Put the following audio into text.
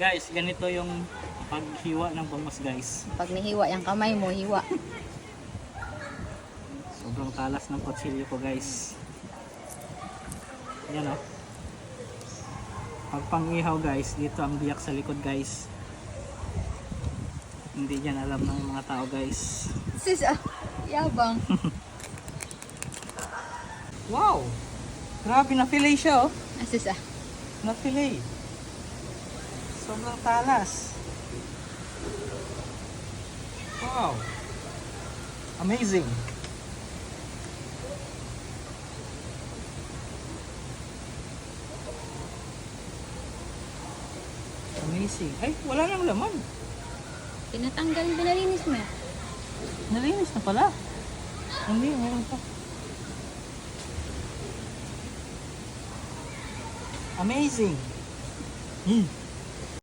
Guys, ganito yung paghiwa ng bangus guys. Pag nahiwa yung kamay mo, hiwa. Sobrang talas ng kutsilyo ko guys. Yan o. Pag pang-ihaw guys, dito ang biyak sa likod guys. Hindi yan alam ng mga tao guys. Sis, yabang. Wow! Grabe na fillet siya oh. Sis, Na fillet. Sobrang talas. Wow! Amazing! Amazing. Ay, wala nang laman. Tinatanggal, pinalinis mo. Nalinis na pala. Hindi, meron pa. Amazing.